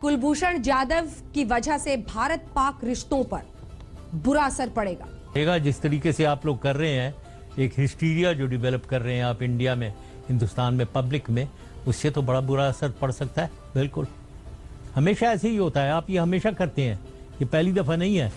कुलभूषण जाधव की वजह से भारत पाक रिश्तों पर बुरा असर पड़ेगा। जिस तरीके से आप लोग कर रहे हैं, एक हिस्टीरिया जो डेवलप कर रहे हैं आप इंडिया में, हिंदुस्तान में, पब्लिक में, उससे तो बड़ा बुरा असर पड़ सकता है। बिल्कुल, हमेशा ऐसे ही होता है। आप ये हमेशा करते हैं, ये पहली दफा नहीं है।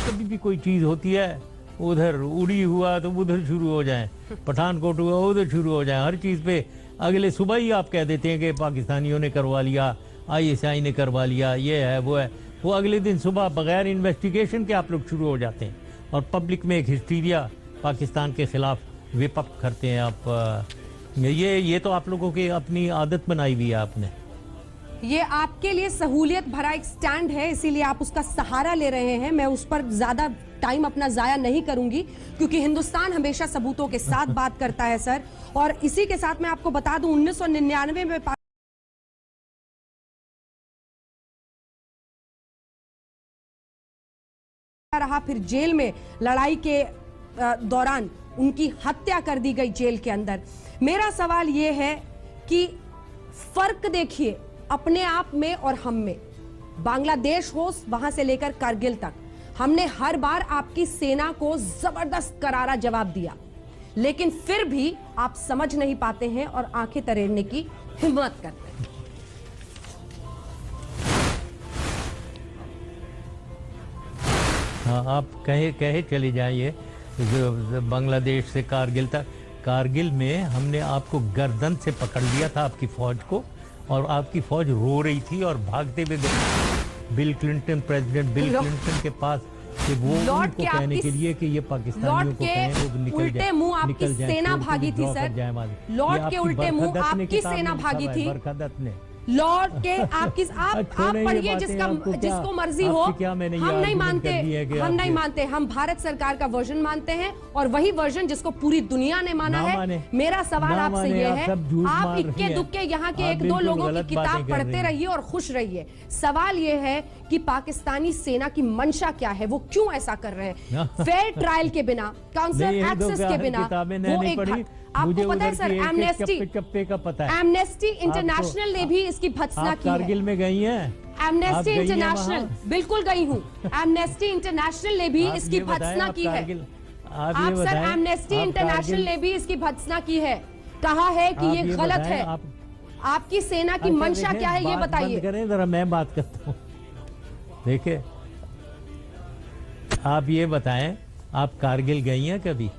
कभी भी कोई चीज होती है, उधर उड़ी हुआ तो उधर शुरू हो जाए, पठानकोट हुआ उधर शुरू हो जाए। हर चीज पे अगले सुबह ही आप कह देते हैं कि पाकिस्तानियों ने करवा लिया, ISI ने करवा लिया, ये है वो है। वो अगले दिन सुबह बगैर इन्वेस्टिगेशन के आप लोग शुरू हो जाते हैं और पब्लिक में एक हिस्टीरिया पाकिस्तान के खिलाफ विपप करते हैं आप। ये तो आप लोगों की अपनी आदत बनाई हुई है आपने। ये आपके लिए सहूलियत भरा एक स्टैंड है, इसीलिए आप उसका सहारा ले रहे हैं। मैं उस पर ज्यादा टाइम अपना जाया नहीं करूंगी, क्योंकि हिंदुस्तान हमेशा सबूतों के साथ बात करता है सर। और इसी के साथ मैं आपको बता दूं, 1999 में रहा, फिर जेल में लड़ाई के दौरान उनकी हत्या कर दी गई जेल के अंदर। मेरा सवाल यह है कि फर्क देखिए अपने आप में और हम में। बांग्लादेश हो, वहां से लेकर कारगिल तक, हमने हर बार आपकी सेना को जबरदस्त करारा जवाब दिया, लेकिन फिर भी आप समझ नहीं पाते हैं और आंखें तरेड़ने की हिम्मत करते हैं। हाँ, आप कहे चले जाइए बांग्लादेश से कारगिल तक। कारगिल में हमने आपको गर्दन से पकड़ लिया था, आपकी फौज को, और आपकी फौज रो रही थी और भागते हुए गए bill Clinton, president bill Clinton के पास, कि वो उनको कहने के लिए कि ये पाकिस्तानियों को कहें वो निकल जाए, मुंह आपकी सेना भागी थी सर। लौट के उल्टे मुंह आपकी सेना भागी थी। बरकत ने लौट के आप पढ़िए जिसको मर्जी हो। हम नहीं मानते, हम भारत सरकार का वर्जन मानते हैं और वही वर्जन जिसको पूरी दुनिया ने माना है। मेरा सवाल आपसे ये है, आप इक्के दुक्के यहाँ के एक दो लोगों की किताब पढ़ते रहिए और खुश रहिए। सवाल ये है कि पाकिस्तानी सेना की मंशा क्या है, वो क्यों ऐसा कर रहे हैं? फेयर ट्रायल के बिना, काउंसलर एक्सेस के बिना, वो एक, आपको पता है सर, एमनेस्टी इंटरनेशनल ने भी इसकी भत्सना की है। कारगिल में गई हैं? एमनेस्टी इंटरनेशनल, बिल्कुल गई हूँ। एमनेस्टी इंटरनेशल ने भी इसकी भत्सना की है। आप सर, एमनेस्टी इंटरनेशनल ने भी इसकी भत्सना की है, कहा है कि ये गलत है। आपकी सेना की मंशा क्या है, ये बताइए। करें जरा, मैं बात करता हूँ। देखिए, आप ये बताएं, आप कारगिल गई हैं कभी?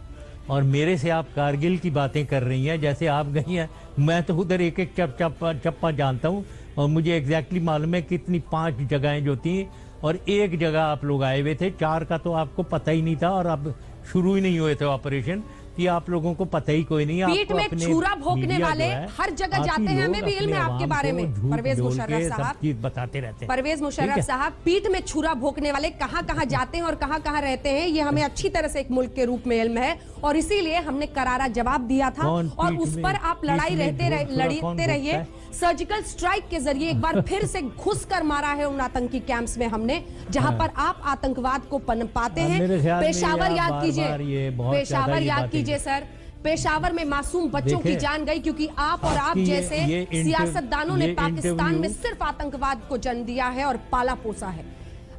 और मेरे से आप कारगिल की बातें कर रही हैं जैसे आप गई हैं। मैं तो उधर एक एक चप्पा जानता हूँ और मुझे एग्जैक्टली मालूम है कितनी 5 जगहें जो थी, और एक जगह आप लोग आए हुए थे, 4 का तो आपको पता ही नहीं था और अब शुरू ही नहीं हुए थे ऑपरेशन, कि आप लोगों को पता ही कोई नहीं। पीठ में छुरा भोंकने वाले हर जगह जाते हैं, हमें भी इल्म है आपके बारे में। परवेज मुशर्रफ साहब बताते रहते हैं। परवेज मुशर्रफ साहब, पीठ में छुरा भोंकने वाले कहां कहां जाते हैं और कहां कहां रहते हैं, ये हमें अच्छी तरह से एक मुल्क के रूप में इल्म है, और इसीलिए हमने करारा जवाब दिया था और उस पर आप लड़ते रहिए। सर्जिकल स्ट्राइक के जरिए एक बार फिर से घुस कर मारा है उन आतंकी कैंप्स में हमने, जहां पर आप आतंकवाद को पनपाते हैं। पेशावर याद कीजिए, पेशावर याद कीजिए सर, पेशावर में मासूम बच्चों की जान गई क्योंकि आप और आप जैसे सियासतदानों ने पाकिस्तान में सिर्फ आतंकवाद को जन्म दिया है और पाला पोसा है।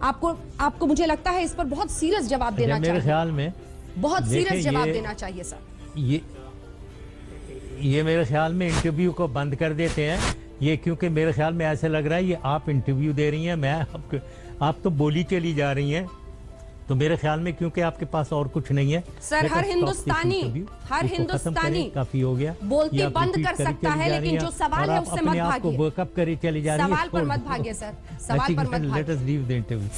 आपको मुझे लगता है इस पर बहुत सीरियस जवाब देना चाहिए। मेरे ख्याल में बहुत सीरियस जवाब देना चाहिए सर। ये मेरे ख्याल में इंटरव्यू को बंद कर देते हैं ये, क्योंकि मेरे ख्याल में ऐसे लग रहा है ये आप इंटरव्यू दे रही हैं, मैं आप तो बोली चली जा रही हैं। तो मेरे ख्याल में क्योंकि आपके पास और कुछ नहीं है सर, हर हिंदुस्तानी काफी हो गया, बोलती बंद कर सकता है, लेकिन जो सवाल है उससे मत भागिए। वर्कअप करे चली जा रही है। सवाल पर मत भागिए सर, सवाल पर मत भागिए,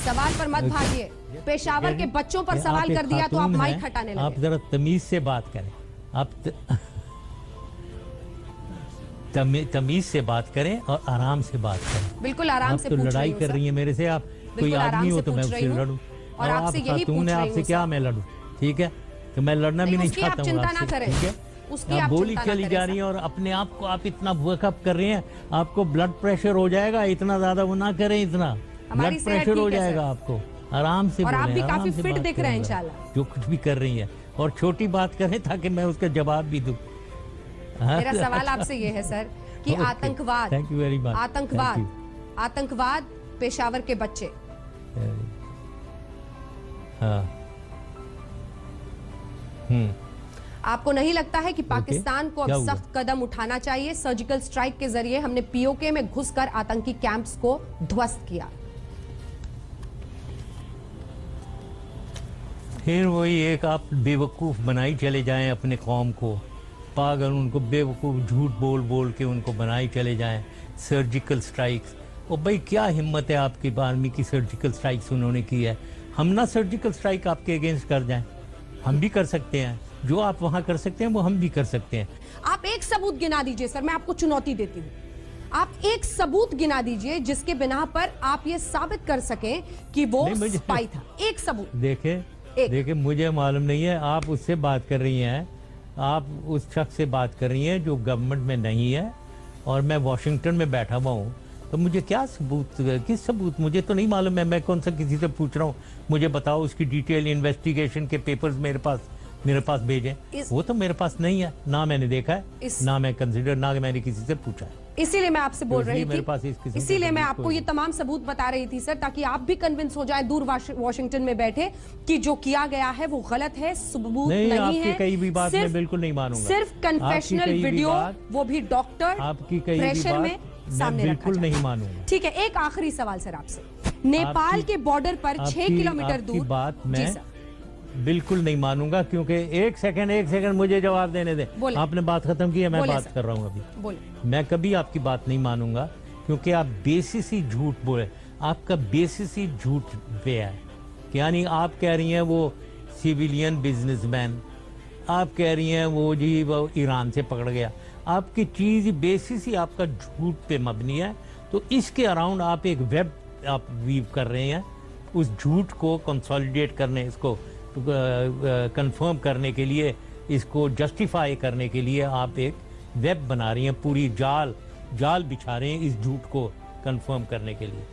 सवाल पर मत भागिए। पेशावर के बच्चों पर सवाल कर दिया तो आप माइक हटाने लगे। आप जरा तमीज से बात करें, आप तमीज से बात करें और आराम से बात करें। बिल्कुल आराम से। तो लड़ाई कर रही है मेरे से, आप कोई आदमी हो तो मैं उससे लड़ूं, और आपसे यही पूछ रही हूं। आपसे क्या मैं लड़ूं? ठीक है, तो मैं लड़ना भी नहीं चाहता हूं चिंता ना करें, ठीक है? उसकी आप बोली चली जा रही है और अपने आप को आप इतना वर्कअप कर रहे हैं, आपको ब्लड प्रेशर हो जाएगा। इतना ज्यादा वो ना करें, इतना ब्लड प्रेशर हो जाएगा आपको। आराम से, और आप भी काफी फिट दिख रहे हैं इंशाल्लाह, जो कुछ भी कर रही है। और छोटी बात करें ताकि मैं उसका जवाब भी दूं। मेरा सवाल आपसे ये है सर कि आतंकवाद, थैंक यू वेरी मच, आतंकवाद आतंकवाद, पेशावर के बच्चे। हाँ। आपको नहीं लगता है कि पाकिस्तान को क्या अब हुआ? सख्त कदम उठाना चाहिए? सर्जिकल स्ट्राइक के जरिए हमने पीओके में घुसकर आतंकी कैंप्स को ध्वस्त किया। फिर वही एक आप बेवकूफ़ बनाई चले जाएं अपने कौम को, पागल, उनको बेवकूफ़ झूठ बोल बोल के उनको बनाई चले जाएं। सर्जिकल स्ट्राइक्स, और भाई क्या हिम्मत है आपकी आर्मी की, सर्जिकल स्ट्राइक्स उन्होंने की है। हम ना सर्जिकल स्ट्राइक आपके अगेंस्ट कर जाएं, हम भी कर सकते हैं। जो आप वहाँ कर सकते हैं वो हम भी कर सकते हैं। आप एक सबूत गिना दीजिए सर, मैं आपको चुनौती देती हूँ। आप एक सबूत गिना दीजिए जिसके बिना पर आप ये साबित कर सकें कि वो स्पाई था। एक सबूत। देखिए मुझे मालूम नहीं है, आप उससे बात कर रही हैं, आप उस शख्स से बात कर रही हैं जो गवर्नमेंट में नहीं है, और मैं वॉशिंगटन में बैठा हुआ हूँ, तो मुझे क्या सबूत, किस सबूत, मुझे तो नहीं मालूम है। मैं कौन सा किसी से पूछ रहा हूँ, मुझे बताओ उसकी डिटेल इन्वेस्टिगेशन के पेपर्स मेरे पास भेजें। वो तो मेरे पास नहीं है, ना मैंने देखा है, ना मैं कंसिडर, ना मैंने किसी से पूछा है। इसीलिए मैं आपसे बोल रही मेरे थी, पास इसीलिए मैं आपको ये तमाम सबूत बता रही थी सर, ताकि आप भी कन्विंस हो जाए दूर वॉशिंगटन में बैठे कि जो किया गया है वो गलत है, सबूत नहीं है। कई भी बात मैं बिल्कुल नहीं मानूंगा। सिर्फ कन्फेशनल वीडियो, वो भी डॉक्टर आपकी कई प्रेशर में सामने रखा बिल्कुल नहीं मानूंगा। ठीक है, एक आखिरी सवाल सर आपसे। नेपाल के बॉर्डर पर 6 किलोमीटर दूर, बात मैं बिल्कुल नहीं मानूंगा, क्योंकि एक सेकंड मुझे जवाब देने दें। आपने बात खत्म की है, मैं बात कर रहा हूँ अभी। मैं कभी आपकी बात नहीं मानूंगा, क्योंकि आप बेसिस ही झूठ बोले, आपका बेसिस ही झूठ पे है। यानी आप कह रही हैं वो सिविलियन बिजनेसमैन, आप कह रही हैं वो जी वो ईरान से पकड़ गया, आपकी चीज बेसिस ही आपका झूठ पे मबनी है। तो इसके अराउंड आप एक वेब आप वीव कर रहे हैं, उस झूठ को कंसोलिडेट करने, इसको कंफर्म करने के लिए, इसको जस्टिफाई करने के लिए आप एक वेब बना रही हैं, पूरी जाल बिछा रहे हैं इस झूठ को कंफर्म करने के लिए।